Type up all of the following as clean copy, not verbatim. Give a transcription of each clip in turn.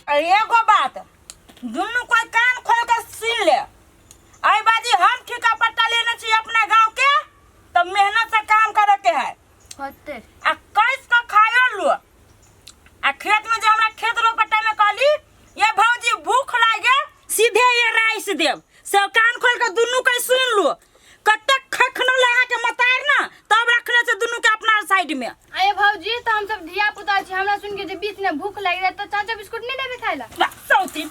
एगो बात दुनू कोई कान खोल के सुन ले। आई बाजी हम ठेका पट्टा लेना चाहिए अपना गांव के, तो मेहनत से काम करे के है होते आ कैस का खायो लो। आ खेत में जो हमरा खेत रो पट्टा में कहली ये भौजी भूख लागे सीधे ये राइस देव से कान खोल के दुनू कोई सुन लो। कते खखनो लगा के मतार ना तब रखले से दुनू के अपना साइड में। अरे भौजी तो हम सब धिया पुता छी, हमरा सुन के जे बीच में भूख लग रहा तो चाचा बिस्कुट नहीं देबे खाइला। सौती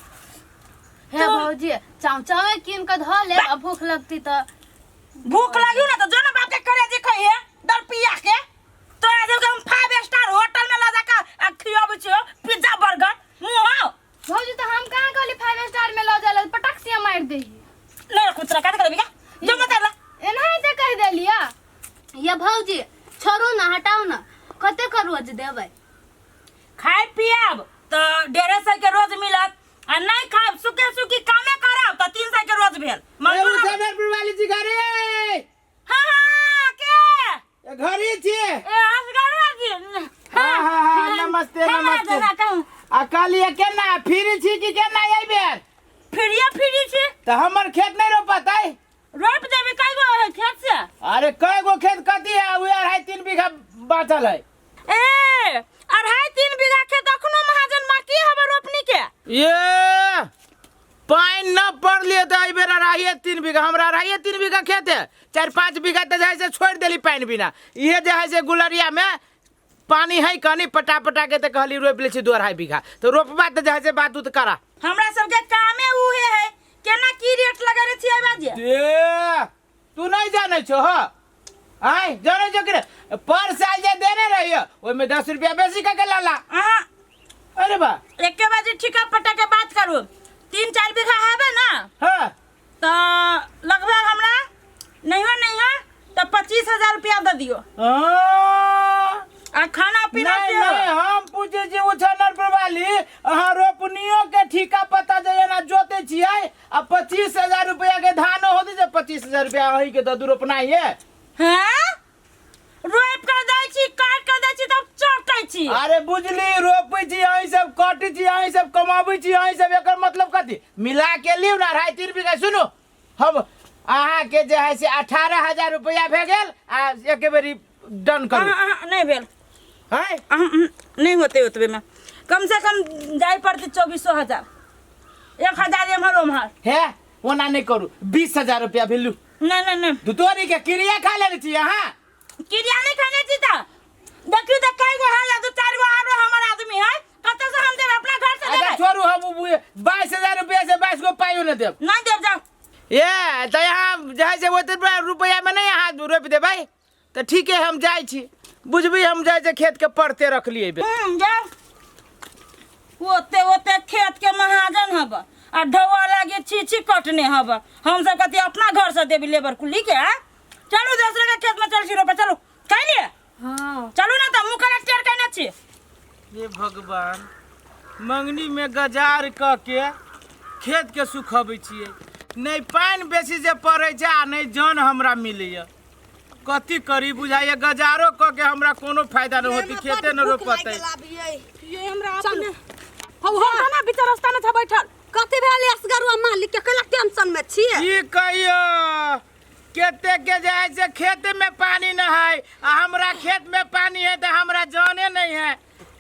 हे भौजी चाचा किन के ध ले, अब भूख लगती तो भूख लगी ना तो जो ना बाप के करे जे कहिए दल पिया के तोरा जब हम 5 स्टार होटल में ला जाका खियाबे छियो पिज्जा बर्गर मुंह। भौजी तो हम कहां कहली 5 स्टार में ला जाला पटक से मार दे ले कुतरा का करबी का जो बता ला एना ते कह देलिया। ये भौजी छोड़ू ना हटाओ ना, कते करू आज देबै खाए पियाब तो 150 के रोज मिलत आ नहीं खाब सुखे सुखी कामे करब तो 300 के रोज भेल। मुजफ्फरपुर वाली जी घरे हां के घरे छी। ए असगरवा जी हां नमस्ते नमस्ते। आ कालिया केना फ्री छी कि केना आइबे? फ्री छी त हमर खेत नहीं रोपतै? रोप देबे कई गो है खेत से? अरे कई गो खेत कथी है? उ 2.5-3 बीघा बाचल है। ए 2.5-3 बीघा खेत अखनो महाजन बाकी है रोपनी के। ये पानी न पड़ लिए तो आई बेरा 2.5-3 बीघा हमरा 2.5-3 बीघा खेत है। 4-5 बीघा तो जैसे छोड़ देली पानी बिना। ये जे है से गुलरिया में पानी है कनी पटा के तो कहली रोप ले छी 2.5 बीघा तो रोपबा तो जैसे बात उत करा। हमरा सब के कामे उहे है केना की रेट लगा रे छी बाजे। ए तू नहीं जाने छो हो? आई जाने छो कि पर साल जे देने रहियो ओय में 10 रुपया बेसी का के लाला। हां अरे बा एक बाजे ठिका पटा के बात करू 3-4 बीघा है ना। हां तो लगभग हमरा नहीं हो तो 25,000 रुपया दे दियो। आ खाना पीना नहीं हम पूछे छी उछनरपुर वाली अहाँ रोपनियो के ठिका पता जे ना जोते छियै आ 25,000 रुपया के धान होती जे 25,000 रुपया अही के द रोपना है। हैं रोप कर दै छी काट कर दै छी तब चोकै छी। अरे बुझली रोपै छी अही सब काटै छी अही सब कमाबै छी अही सब एकर मतलब कथी मिला के लियो ना 2.5-3 बीघा। सुनो हम अहाँ के जे है से 18,000 रुपया भे गेल आ एक बेरी डन करू। नहीं भेल है नहीं होते उतबे में कम से कम जाय पड़ते 24,000 1,000 एम्हर है ओना नहीं करू 20,000 रुपया भेलू। नहीं तू तोरी के क्रिया खा लेने छी अहाँ किरिया नहीं खाने छी त देखियो त कई गो है या 2-4 गो आरो हमर आदमी है कत से हम देब अपना घर से देब। छोरू हम 22,000 रुपया से 22 गो पाइयो न देब। नहीं देब जाओ ये तो यहाँ जाए से ओते रुपया में नहीं हाथ रोप दे भाई तो ठीक है हम जाए छी बुझबी हम जाए से खेत के पड़ते रख लिए जाओ ओते खेत के महाजन हब आ ढौआ लागे छी कटने हब हम सब कति अपना घर से देबी लेबर कुली के। चलो दूसरे के खेत में चल छी रोपे चलो कह लिए। हां चलो ना त मुंह करा टेर कहने छी। ये भगवान मंगनी में गजार क के खेत के सुखबै छिए नहीं पानी बेसी से पड़े छै आ नहीं जन हमरा मिलैया कथी करी बुझाइए गजारो क के हमरा कोनो फायदा न होती खेते न रोपतै। ये हमरा अपने हो ना बीच रास्ता में छ बैठल कथी भेल असगरुआ मालिक के कला टेंशन में छिए की कहियो केते के जाय से खेत में पानी न है आ हमरा खेत में पानी है तो हमरा जाने नहीं है।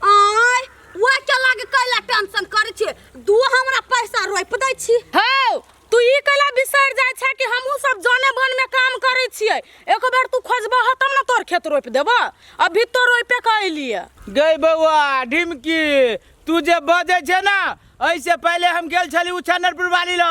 आय वो के लागे कला टेंशन करे छी दू हमरा पैसा रोप दै छी। हो तू ई कला बिसर जाय छ कि हमहू सब जाने बन में काम करे छिए एक बार तू खोजबा ह तब न तोर खेत रोप देबा अभी तो रोपे कहलिए। गई बउआ ढिमकी तू जे बजे छे ना ऐसे पहले हम गेल छली उछनरपुर वाली ल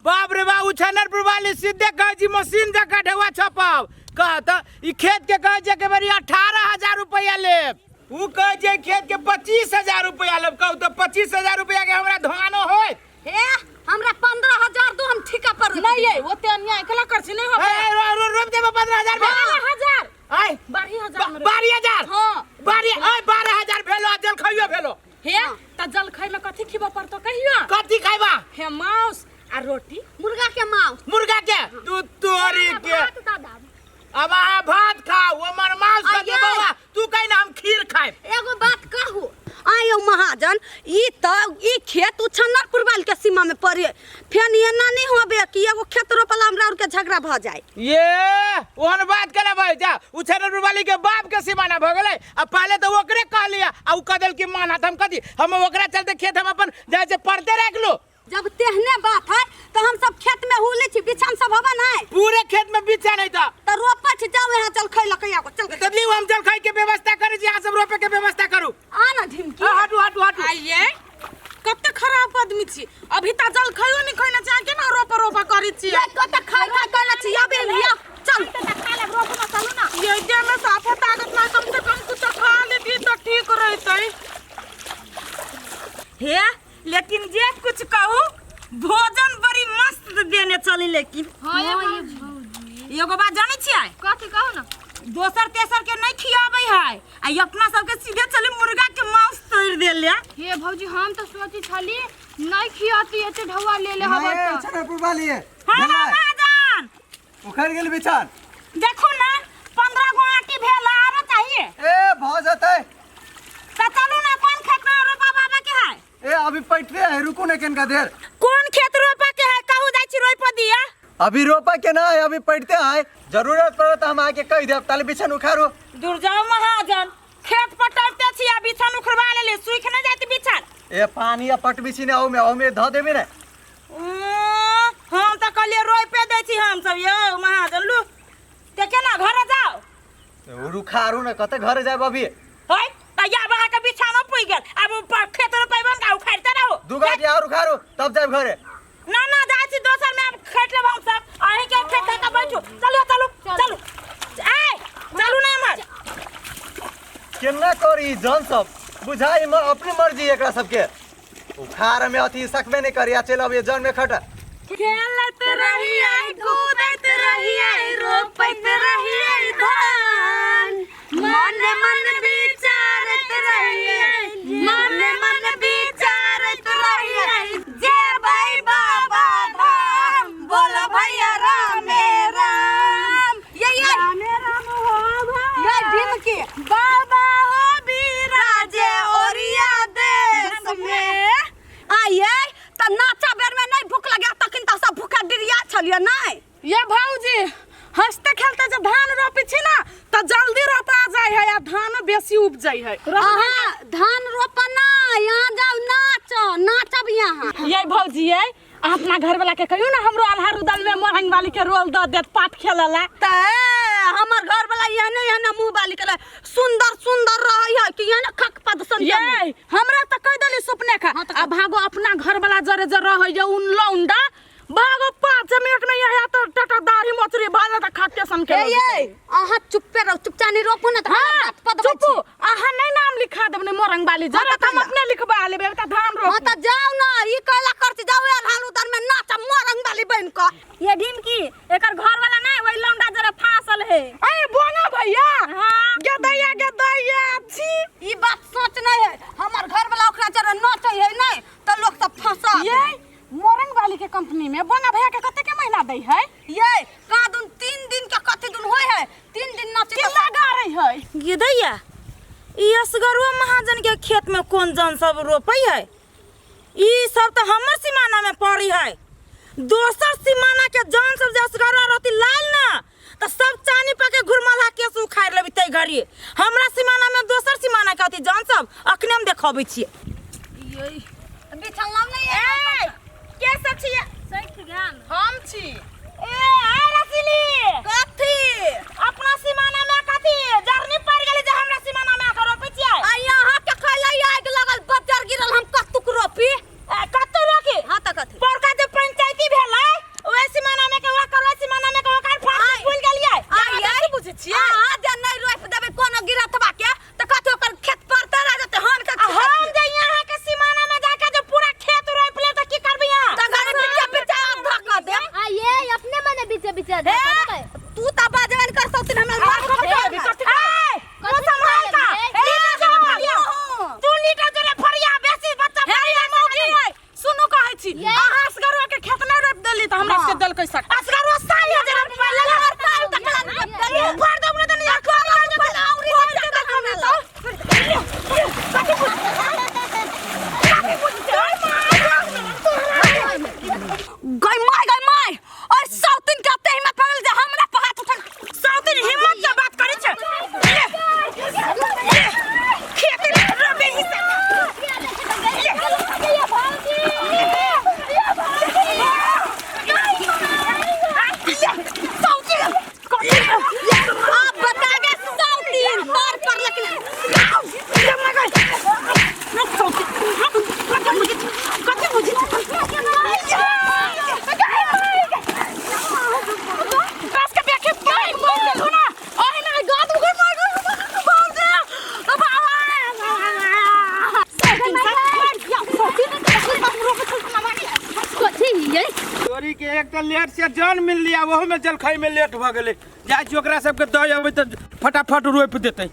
बाप रे बा उछनरपुर वाली सीधे कह जी मशीन जका ढेवा छपाव कहत ई खेत के कह जे के बारी 18,000 रुपया लेब उ कह जे खेत के 25,000 रुपया लेब कहू तो 25,000 रुपया के हमरा धानो होय हे हमरा 15,000 दू हम ठिका पर नहीं है ओते अन्याय कला कर छी नहीं हो रोप देबो 15,000 12,000 आय 12,000 12,000 हां 12,000 भेलो जल खइयो भेलो। हे त जल खाइ में कथि खिबा पड़तो कहियो कथी खाइबा हे मांस आ रोटी मुर्गा के मांस मुर्गा के तू तोरी के दादा अब आ भात खाओ हमर मांस का के बउआ तू कहि ना हम खीर खाए। एगो बात कहू आयो महा महाजन ई खेत उछन्नरपुर वाल के सीमा में पड़े फेन ये ना नहीं होबे कि एगो खेत रोपला हमरा और के झगड़ा भ जाए। ये ओहन बात करे भाई जा उछन्नरपुर वाली के बाप के सीमाना भ गेलै। अब पहले तो ओकरे कह लिया आ उ कदल की माना हम कथी हम ओकरा चलते खेत हम अपन जैसे पढ़ते रख लो। जब तेहने बात है तो हम सब खेत में हुले छी बिछान सब होबा नहीं पूरे खेत में बिछा नहीं था तो रोपा छी जाओ यहां चल खै लकैया को चल तदली हम चल खाई के व्यवस्था करे जी यहां सब रोपे के व्यवस्था करू। आ ना ढिमकी हटू हटू हटू आइए कते खराब आदमी छी अभी ता जल खइयो नहीं खइना चाह के ना रोपा करी छी ये कते खाय करना छी अबे लिया चल त खा ले रोपा चलू ना ये जे में साफो ताकत ना कम से कम कुछ खा लेती तो ठीक रहतै। हे लेकिन जे कुछ कहू भोजन बड़ी मस्त देने चली लेकिन हां ये भौजी एगो बात जानै छियै कथी कहू ना दोसर तेसर के नहीं खियाबै है आ अपना सबके सीधे चले मुर्गा के मांस तोड़ देले। हे भौजी हम तो सोची छली नहीं खियाती एते ढवा ले ले हवा तो उछन्नरपुर वाली है हां महाजन उखड़ गेल बिछान देखो ना 15 गो आटी भेला आरो चाहिए ए भ जतै त चलू ना कौन खेत में रोपा बाबा के है ए अभी पैठरे है रुकू न केनका देर कौन खेत रोपा के है कहू जाई छी रोप दिया अभी रोपा के ना है अभी पैठते है जरूरत पड़े तो हम आके कह देब ताले बिछान उखाड़ो। दूर जाओ महाजन खेत पटरते छी आ बिछन उखड़वा ले सुख न जाती बिछन ए पानी या पट बिछी ने ओ में ध देबे ने हम त कलिए रोपे दै छी हम सब यो महाजन लू ते केना घर जाओ रुखारू न कते घर जाब अभी होय त या बहा के बिछानो पुइ गेल अब खेत रोपैबन का उखाड़ते रहो दू गाड़ी और उखाड़ो तब जाब घरे ना ना जाय छी दोसर में अब खेत लेब हम सब आही के खेत का बैठो चलो चलो चलो ए चलू ना हमर केना करी जन सब बुझाई म अपनी मर्जी एकरा सबके उखाड़ में अथी सकबे नहीं करिया चल अब ये जन में खट खेलत रहिए कूदत रहिए रोपत रहिए धान मन मन विचारत रहिए मन विचारत रहिए जे भाई बाबा धाम बोलो भैया राम राम ये राम हो भाई ये ढिमकी बाबा हो बिराजे ओरिया देश में आइए त नाचा बेर में नहीं भूख लगे तखन त सब भूखा डिरिया छलिए नहीं ये भौजी हंसते खेलते जब धान रोपी छी ना तो जल्दी रोपा जाय है या धान बेसी उपजाई है अहाँ धान रोपना यहाँ जाओ नाचब यहाँ ये भौजी है अपना घर वाला के कहियो ना हमरो आल्हा रुदल में मोरंग वाली के रोल द देत पाट खेलला त हमर घर वाला यहने मुंह बाली के सुंदर रही है कि यहने खक पद सन ये हमरा त कह देली सुपने का आ भागो अपना घर वाला जरे जरे रह je उन लौंडा भागो 5 मिनट में यहाँ तो टटा दाढ़ी मोचरी भाजा त खाके सन के ये अहाँ चुप्पे रहो चुपचानी रोपो ना त हां चुप्पू आहा नहीं नाम लिखा देबने मोरंग वाली जरा हम अपने लिखबा लेबे त धान रोप हां त जाओ ना ई कहला करती जाओ यार हाल उधर में नाच मोरंग वाली बन क ये ढिमकी एकर घर वाला नहीं वही लौंडा जरा फासल है ए बोना भैया हां गदैया छी ई बात सोच नहीं है हमर घर वाला ओकरा जरा नाचै है नहीं त लोग सब फंसा ये मोरंग वाली के कंपनी में बोना भैया के कते के महीना दै है ये कादुन 3 दिन के कते दिन होय है 3 दिन नाचे के लगा रही है ये दैया ई असगरुआ महाजन के खेत में कौन जन सब रोपई है ई सब तो हमर सीमाना में पड़ी है दोसर सीमाना के जन सब जे असगरुआ रहती लाल ना तो सब चानी पके घुरमला के से उखाड़ लेबी तै घड़ी हमरा सीमाना में दोसर सीमाना के अथी जन सब अखने हम देखबै छियै ये बिछल नाम नहीं है के सब छियै सही ज्ञान हम छी ए आ रसिली कथी अपना सीमाना में कथी जर्नी पड़ गेली जे हमरा सीमाना में आके रोपै छियै आ यहाँ के खैला आग लगल बजार गिरल हम कतुक रोपी कतौ रोकी हां त कथी पोरका जे पंचायती भेलै ओए सीमाना में के ओकर सीमाना में के ओकर फास भूल गेलियै आ बुझै छियै हां जे नहीं रोप देबे कोनो गिरतबा के त कथी ओकर खेत परते रह जते हम के हम जे यहाँ के सीमाना में जाके जो पूरा खेत रोप ले त की करबी यहाँ त घर बिचा धक्का दे आ ये अपने मने बीचे बीचे तू त बाजवन कर सकती हमरा मार कथी संभाल का चोरी के एक तो लेट से जान मिल लिया वहू में जलखै में लेट भ गेले जाय छी ओकरा सबके दय अबै त फटाफट रोप देतै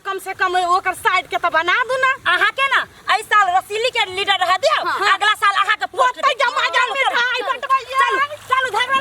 कम से कम ओकर साइड के तो बना दू ना। अहाँ के ना ऐ साल रसीली के लीडर रह दियो